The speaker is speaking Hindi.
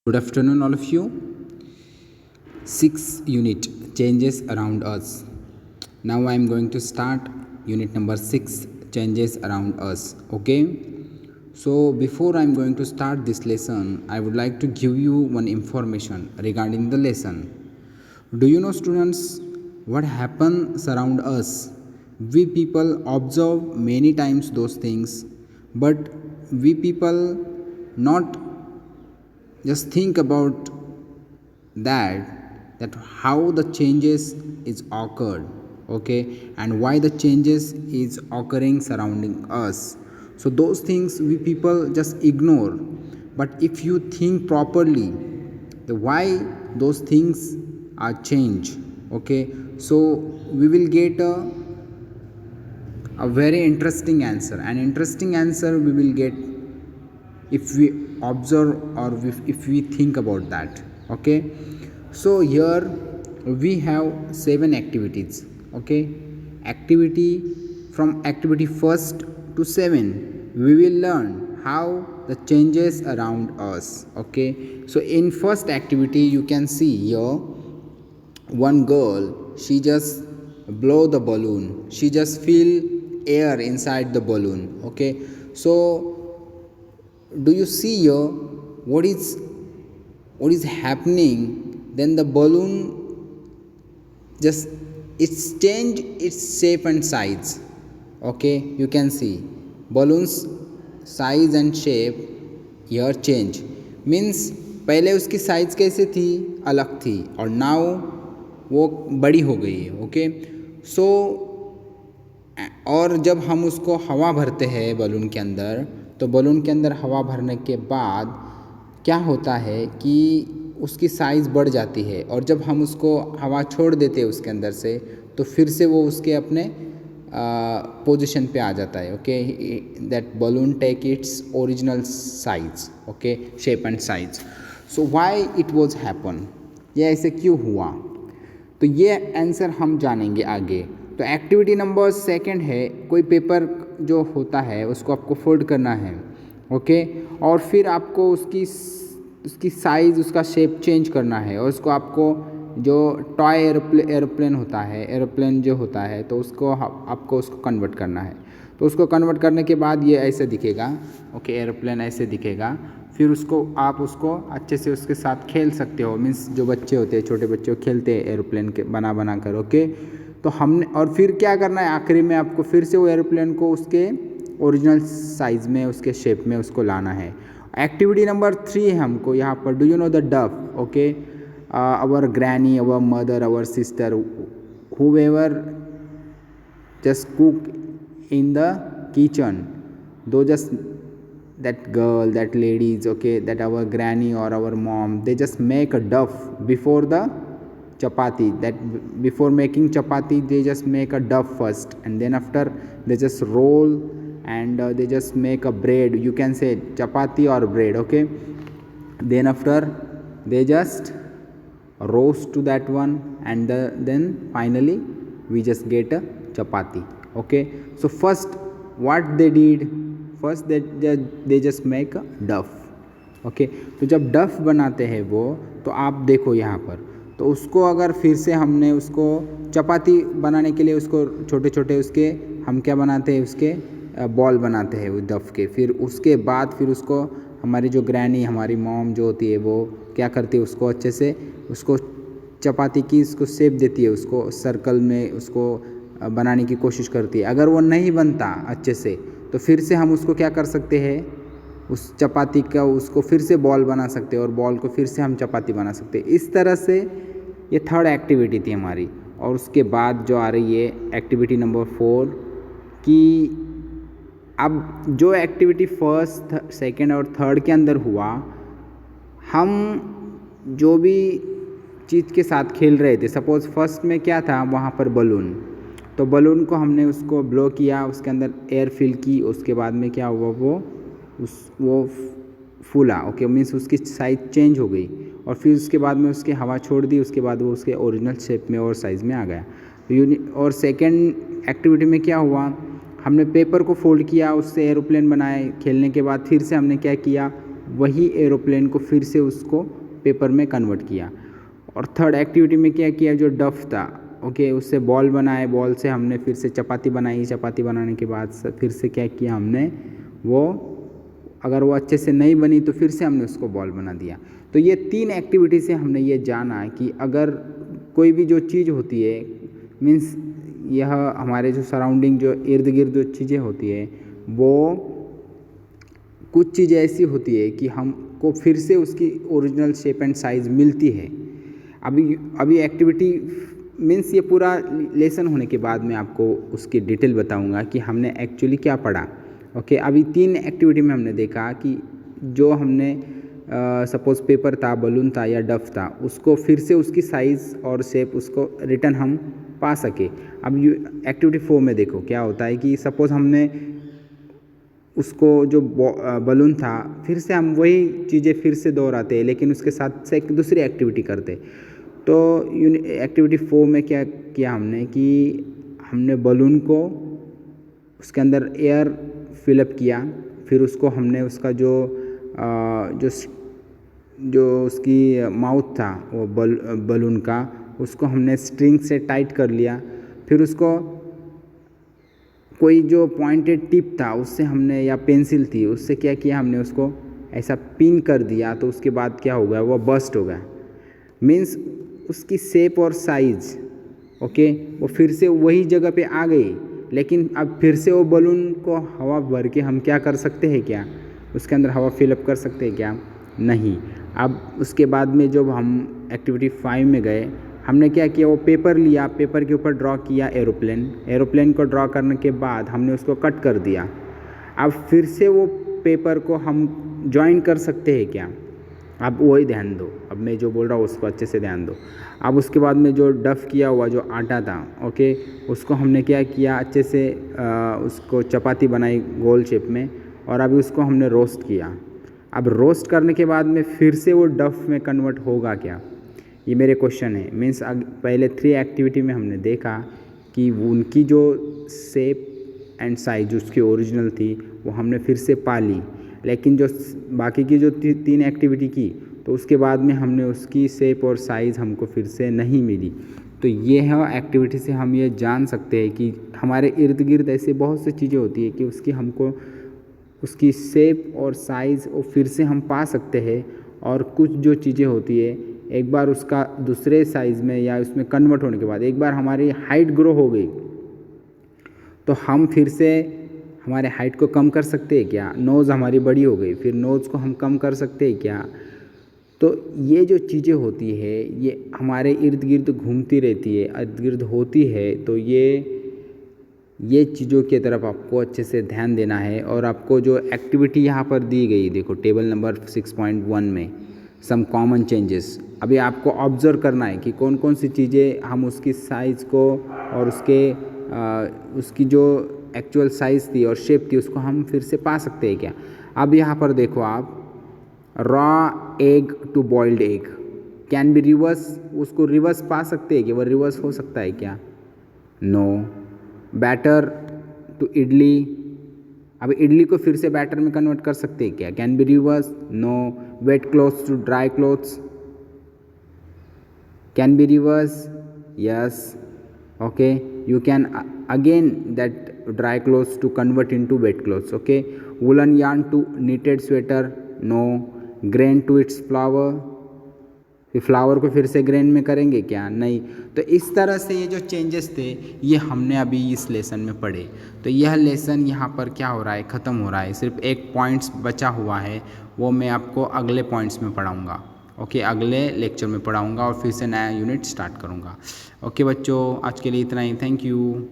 Good afternoon, all of you. Sixth unit changes around us. Now I am going to start unit number 6 changes around us. Okay. So before I am going to start this lesson, I would like to give you one information regarding the lesson. Do you know, students, what happens around us? We people observe many times those things, but we people not just think about that how the changes is occurred, okay, and why the changes is occurring surrounding us. So those things we people just ignore, but if you think properly the why those things are changed, okay, so we will get a very interesting answer. An interesting answer we will get if we observe or if we think about that. Okay, so here we have 7 activities. Okay, activity from activity first to 7 we will learn how the changes around us. Okay, so in first activity you can see here one girl, she just blow the balloon, she just feel air inside the balloon. Okay, so do you see here what is happening? Then the balloon just it's change its shape and size. Okay, you can see balloons size and shape here change, means पहले उसकी साइज कैसे थी, अलग थी, और नाउ वो बड़ी हो गई है. ओके, सो और जब हम उसको हवा भरते हैं बलून के अंदर, तो बलून के अंदर हवा भरने के बाद क्या होता है कि उसकी साइज़ बढ़ जाती है, और जब हम उसको हवा छोड़ देते हैं उसके अंदर से, तो फिर से वो उसके अपने पोजीशन पे आ जाता है. Okay, that balloon take its original size. Okay, shape and size. So why it was happen, ये ऐसे क्यों हुआ, तो ये आंसर हम जानेंगे आगे. तो एक्टिविटी नंबर 2 है, कोई पेपर जो होता है उसको आपको फोल्ड करना है. ओके, और फिर आपको उसकी साइज़, उसका शेप चेंज करना है, और उसको आपको जो टॉय एरोप्लेन होता है, एरोप्लेन जो होता है, तो उसको आपको उसको कन्वर्ट करना है. तो उसको कन्वर्ट करने के बाद ये ऐसे दिखेगा. ओके, एरोप्लेन ऐसे दिखेगा. फिर आप उसको अच्छे से उसके साथ खेल सकते हो. मीन्स जो बच्चे होते हैं, छोटे बच्चे, वो खेलते हैं एरोप्लेन के बना कर. ओके, तो हमने और फिर क्या करना है, आखिरी में आपको फिर से वो एरोप्लेन को उसके ओरिजिनल साइज़ में, उसके शेप में उसको लाना है. एक्टिविटी नंबर 3 है हमको यहाँ पर. Do you know the dough. Okay, our granny, our mother, our sister, whoever just cook in the kitchen, though just that girl, that ladies, okay, that our granny or our mom, they just make a duff before the chapati. That before making chapati they just make a duff first, and then after they just roll, and they just make a bread, you can say chapati or bread. Okay, then after they just roast to that one, and then finally we just get a chapati. Okay, so first what they did, first they just make a duff. Okay, तो जब डफ बनाते हैं वो, तो आप देखो यहाँ पर, तो उसको अगर फिर से हमने उसको चपाती बनाने के लिए उसको छोटे छोटे उसके हम क्या बनाते हैं, उसके बॉल बनाते हैं उस डफ के. फिर उसके बाद फिर उसको हमारी जो ग्रैनी, हमारी मॉम जो होती है, वो क्या करती है, उसको अच्छे से उसको चपाती की उसको शेप देती है, उसको सर्कल में उसको बनाने की कोशिश करती है. अगर वो नहीं बनता अच्छे से, तो फिर से हम उसको क्या कर सकते हैं, उस चपाती का उसको फिर से बॉल बना सकते हैं, और बॉल को फिर से हम चपाती बना सकते हैं. इस तरह से ये थर्ड एक्टिविटी थी हमारी. और उसके बाद जो आ रही है एक्टिविटी नंबर 4, कि अब जो एक्टिविटी फर्स्ट, सेकंड और थर्ड के अंदर हुआ, हम जो भी चीज़ के साथ खेल रहे थे, सपोज़ फर्स्ट में क्या था, वहाँ पर बलून, तो बलून को हमने उसको ब्लो किया, उसके अंदर एयर फिल की, उसके बाद में क्या हुआ, वो फूला. ओके, मीन्स उसकी साइज़ चेंज हो गई, और फिर उसके बाद में उसके हवा छोड़ दी, उसके बाद वो उसके ओरिजिनल शेप में और साइज़ में आ गया. और सेकंड एक्टिविटी में क्या हुआ, हमने पेपर को फोल्ड किया, उससे एरोप्लेन बनाए. खेलने के बाद फिर से हमने क्या किया, वही एरोप्लेन को फिर से उसको पेपर में कन्वर्ट किया। और थर्ड एक्टिविटी में क्या किया, जो डफ था ओके उससे बॉल बनाए, बॉल से हमने फिर से चपाती बनाई, चपाती बनाने के बाद फिर से क्या किया हमने, वो अगर वो अच्छे से नहीं बनी तो फिर से हमने उसको बॉल बना दिया। तो ये 3 एक्टिविटी से हमने ये जाना कि अगर कोई भी जो चीज़ होती है मीन्स यह हमारे जो सराउंडिंग जो इर्द गिर्द जो चीज़ें होती है वो कुछ चीज़ें ऐसी होती है कि हमको फिर से उसकी ओरिजिनल शेप एंड साइज़ मिलती है। अभी एक्टिविटी मीन्स ये पूरा लेसन होने के बाद मैं आपको उसकी डिटेल बताऊंगा कि हमने एक्चुअली क्या पढ़ा। ओके अभी 3 एक्टिविटी में हमने देखा कि जो हमने सपोज़ पेपर था, बलून था या डफ था, उसको फिर से उसकी साइज़ और शेप उसको रिटर्न हम पा सके। अब एक्टिविटी 4 में देखो क्या होता है कि सपोज़ हमने उसको जो बलून था फिर से हम वही चीज़ें फिर से दोहराते हैं लेकिन उसके साथ से एक दूसरी एक्टिविटी करते। तो एक्टिविटी 4 में क्या किया हमने कि हमने बलून को उसके अंदर एयर फिलअप किया, फिर उसको हमने उसका जो उसकी माउथ था वो बलून का उसको हमने स्ट्रिंग से टाइट कर लिया, फिर उसको कोई जो पॉइंटेड टिप था उससे हमने या पेंसिल थी उससे क्या किया हमने उसको ऐसा पिन कर दिया। तो उसके बाद क्या हो गया, वो बस्ट हो गया। मीन्स उसकी शेप और साइज़ ओके वो फिर से वही जगह पे आ गई, लेकिन अब फिर से वो बलून को हवा भर के हम क्या कर सकते हैं, क्या उसके अंदर हवा फिलअप कर सकते हैं क्या, नहीं। अब उसके बाद में जब हम एक्टिविटी 5 में गए हमने क्या किया, वो पेपर लिया, पेपर के ऊपर ड्रॉ किया एरोप्लेन को ड्रॉ करने के बाद हमने उसको कट कर दिया। अब फिर से वो पेपर को हम जॉइन कर सकते हैं क्या, अब वही ध्यान दो, अब मैं जो बोल रहा हूँ उसको अच्छे से ध्यान दो। अब उसके बाद में जो डफ किया हुआ जो आटा था ओके उसको हमने क्या किया, अच्छे से उसको चपाती बनाई गोल शेप में और अभी उसको हमने रोस्ट किया। अब रोस्ट करने के बाद में फिर से वो डफ में कन्वर्ट होगा क्या, ये मेरे क्वेश्चन है। मीन्स पहले 3 एक्टिविटी में हमने देखा कि उनकी जो शेप एंड साइज उसकी ओरिजिनल थी वो हमने फिर से पा ली, लेकिन जो बाकी की जो 3 एक्टिविटी की तो उसके बाद में हमने उसकी शेप और साइज़ हमको फिर से नहीं मिली। तो ये है एक्टिविटी से हम ये जान सकते हैं कि हमारे इर्द गिर्द ऐसे बहुत सी चीज़ें होती है कि उसकी हमको उसकी शेप और साइज़ वो फिर से हम पा सकते हैं। और कुछ जो चीज़ें होती है एक बार उसका दूसरे साइज़ में या उसमें कन्वर्ट होने के बाद एक बार हमारी हाइट ग्रो हो गई तो हम फिर से हमारे हाइट को कम कर सकते हैं क्या, नोज़ हमारी बड़ी हो गई फिर नोज़ को हम कम कर सकते हैं क्या। तो ये जो चीज़ें होती है ये हमारे इर्द गिर्द घूमती रहती है, इर्द गिर्द होती है। तो ये चीज़ों की तरफ आपको अच्छे से ध्यान देना है। और आपको जो एक्टिविटी यहाँ पर दी गई देखो टेबल नंबर 6.1 में सम कॉमन चेंजेस, अभी आपको ऑब्ज़र्व करना है कि कौन कौन सी चीज़ें हम उसकी साइज़ को और उसकी जो एक्चुअल साइज़ थी और शेप थी उसको हम फिर से पा सकते हैं क्या। अब यहाँ पर देखो आप, raw egg to boiled egg can be reverse, उसको रिवर्स पा सकते हैं कि वो रिवर्स हो सकता है क्या, नो। बैटर टू इडली, अब इडली को फिर से बैटर में कन्वर्ट कर सकते हैं क्या, can be reverse, no. Wet clothes to dry clothes can be reverse, yes, okay. You can again that dry clothes to convert into wet clothes, okay. Woolen yarn to knitted sweater, no. Grain to its flour, फिर फ्लावर को फिर से ग्रेन में करेंगे क्या, नहीं। तो इस तरह से ये जो चेंजेस थे ये हमने अभी इस लेसन में पढ़े। तो यह लेसन यहाँ पर क्या हो रहा है, ख़त्म हो रहा है, सिर्फ एक पॉइंट्स बचा हुआ है, वो मैं आपको अगले पॉइंट्स में पढ़ाऊँगा, ओके। अगले लेक्चर में पढ़ाऊँगा और फिर से नया यूनिट स्टार्ट करूँगा। ओके बच्चों, आज के लिए इतना ही, थैंक यू।